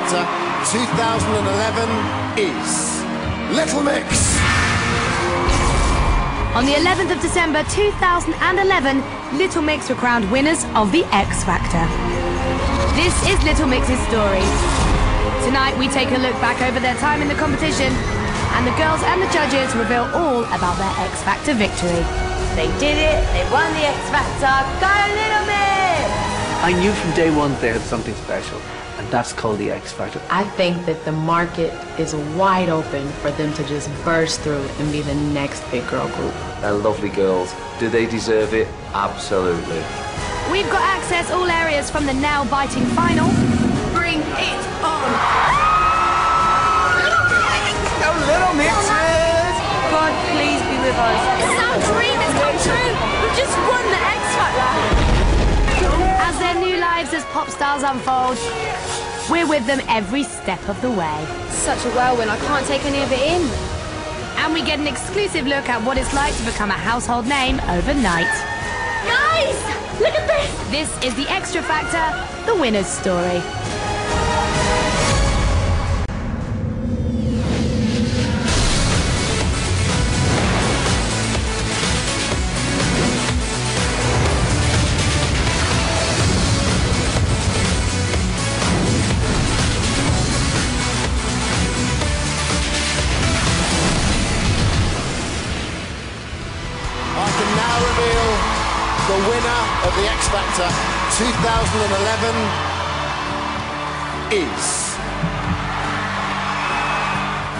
Factor 2011 is Little Mix. On the 11th of December 2011, Little Mix were crowned winners of the X Factor. This is Little Mix's story. Tonight we take a look back over their time in the competition, and the girls and the judges reveal all about their X Factor victory. They did it, they won the X Factor, go Little Mix! I knew from day one they had something special, and that's called the X Factor. I think that the market is wide open for them to just burst through and be the next big girl group. They're lovely girls. Do they deserve it? Absolutely. We've got access all areas from the now-biting final. Bring it on! Go Little Mixers! God, please be with us. It's our dream, it's come true! We've just won the X Factor! As their new lives as pop stars unfold, we're with them every step of the way. Such a whirlwind, I can't take any of it in. And we get an exclusive look at what it's like to become a household name overnight. Guys, look at this! This is the Extra Factor, the winner's story. The winner of the X Factor 2011 is...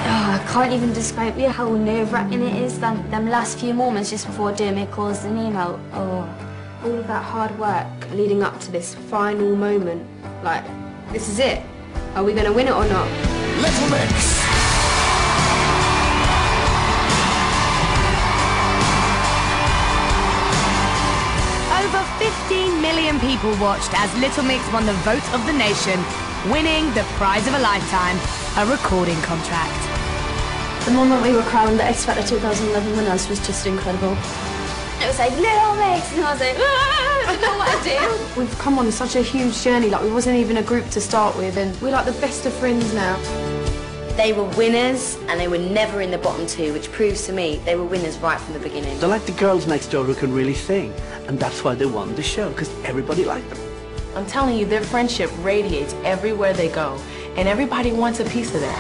Oh, I can't even describe how nerve-wracking it is. Them last few moments just before Dermot calls the name out. Oh, all of that hard work leading up to this final moment. Like, this is it. Are we going to win it or not? Little Mix. Over 15 million people watched as Little Mix won the vote of the nation, winning the prize of a lifetime, a recording contract. The moment we were crowned the X Factor 2011 winners was just incredible. It was like, Little Mix, and I was like, I don't know what to do. We've come on such a huge journey, like we wasn't even a group to start with, and we're like the best of friends now. They were winners and they were never in the bottom two, which proves to me they were winners right from the beginning. They're like the girls next door who can really sing, and that's why they won the show, because everybody liked them. I'm telling you, their friendship radiates everywhere they go, and everybody wants a piece of that.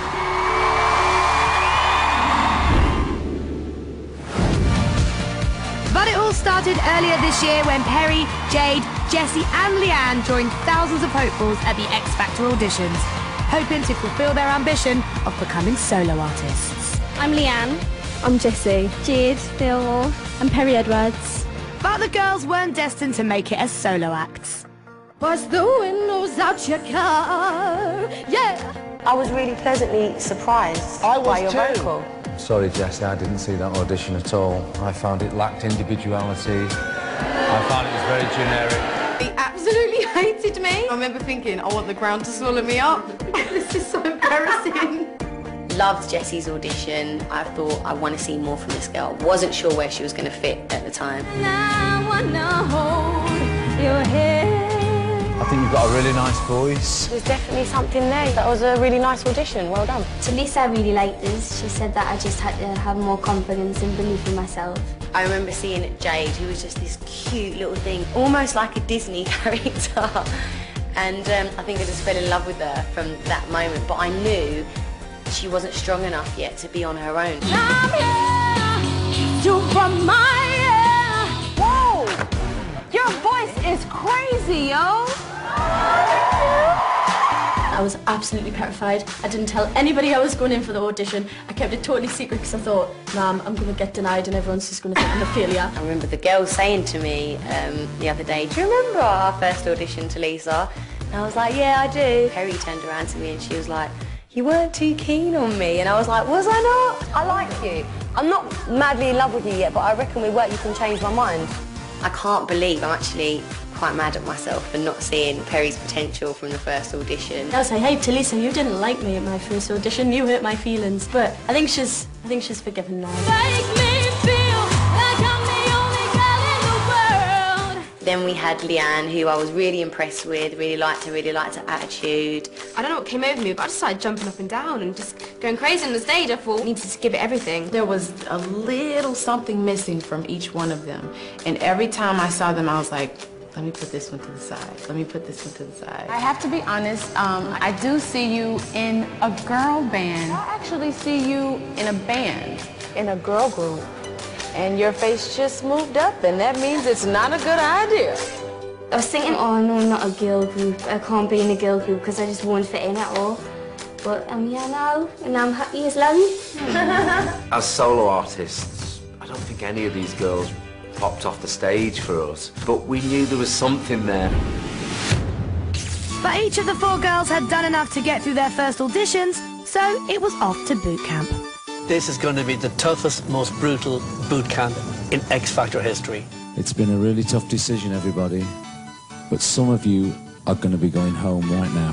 But it all started earlier this year when Perry, Jade, Jessie and Leigh-Anne joined thousands of hopefuls at the X Factor auditions, hoping to fulfill their ambition of becoming solo artists. I'm Leigh-Anne. I'm Jessie. Jade, Phil, and Perry Edwards. But the girls weren't destined to make it as solo acts. Bust the windows out your car, yeah! I was really pleasantly surprised by your vocal. Sorry, Jessie, I didn't see that audition at all. I found it lacked individuality. I found it was very generic. He absolutely hated me. I remember thinking, I want the ground to swallow me up. This is so embarrassing. Loved Jessie's audition. I thought, I want to see more from this girl. Wasn't sure where she was going to fit at the time. I wanna hold your head. I think you've got a really nice voice. There's definitely something there. That was a really nice audition. Well done. Talisa really liked this. She said that I just had to have more confidence and belief in myself. I remember seeing Jade, who was just this cute little thing, almost like a Disney character. And I think I just fell in love with her from that moment. But I knew she wasn't strong enough yet to be on her own. Whoa! Your voice is crazy, yo! I was absolutely petrified. I didn't tell anybody I was going in for the audition. I kept it totally secret because I thought, nah, I'm going to get denied and everyone's just going to think I'm a failure. I remember the girl saying to me the other day, do you remember our first audition to Lisa? And I was like, yeah, I do. Perry turned around to me and she was like, you weren't too keen on me. And I was like, was I not? I like you. I'm not madly in love with you yet, but I reckon with work you can change my mind. I can't believe I'm actually quite mad at myself for not seeing Perry's potential from the first audition. I was like, hey, Talisa, you didn't like me at my first audition. You hurt my feelings. But I think she's forgiven now. Make me feel like I'm the only girl in the world. Then we had Leigh-Anne, who I was really impressed with, really liked her attitude. I don't know what came over me, but I just started jumping up and down and just going crazy on the stage. I thought I needed to give it everything. There was a little something missing from each one of them. And every time I saw them, I was like, let me put this one to the side. Let me put this one to the side. I have to be honest, I do see you in a girl band. I actually see you in a band, in a girl group. And your face just moved up, and that means it's not a good idea. I was thinking, oh no, I'm not a girl group. I can't be in a girl group because I just won't fit in at all. But I'm here now, and I'm happy as Larry. As solo artists, I don't think any of these girls popped off the stage for us, but we knew there was something there. But each of the 4 girls had done enough to get through their first auditions, so it was off to boot camp. This is going to be the toughest, most brutal boot camp in X Factor history. It's been a really tough decision, everybody, but some of you are going to be going home right now.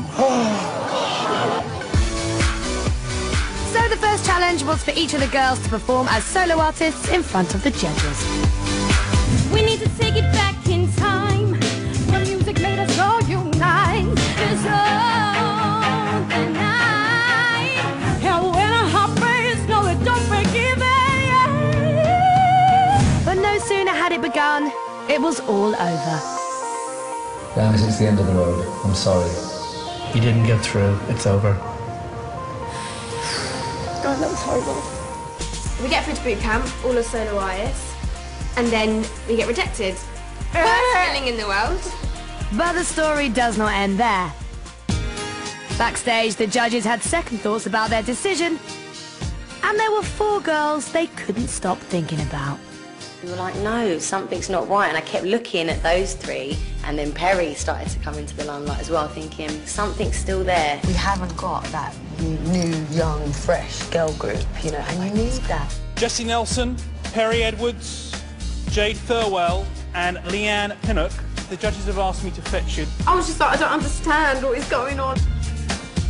So the first challenge was for each of the girls to perform as solo artists in front of the judges. We need to take it back in time. When music made us all unite. It's all the night. And when a heartbreaks, no, it don't break even. But no sooner had it begun, it was all over. Guys, it's the end of the road. I'm sorry. You didn't get through. It's over. God, that was horrible. We get through to boot camp, all as solo artists, and then we get rejected. Worst feeling in the world. But the story does not end there. Backstage, the judges had second thoughts about their decision, and there were 4 girls they couldn't stop thinking about. We were like, no, something's not right. And I kept looking at those 3, and then Perry started to come into the limelight as well, thinking, something's still there. We haven't got that new, young, fresh girl group, you know, and you need that. Jessie Nelson, Perry Edwards, Jade Thirlwell, and Leigh-Anne Pinnock. The judges have asked me to fetch you. I was just like, I don't understand what is going on.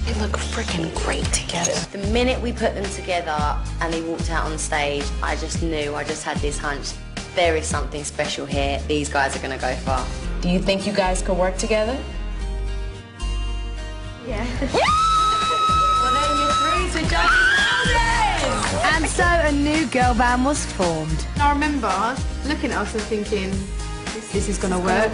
They look freaking great together. The minute we put them together and they walked out on stage, I just knew, I just had this hunch, there is something special here. These guys are going to go far. Do you think you guys could work together? Yeah. Well, then you're 3 to judges. And so a new girl band was formed. I remember looking at us and thinking, this is going to work.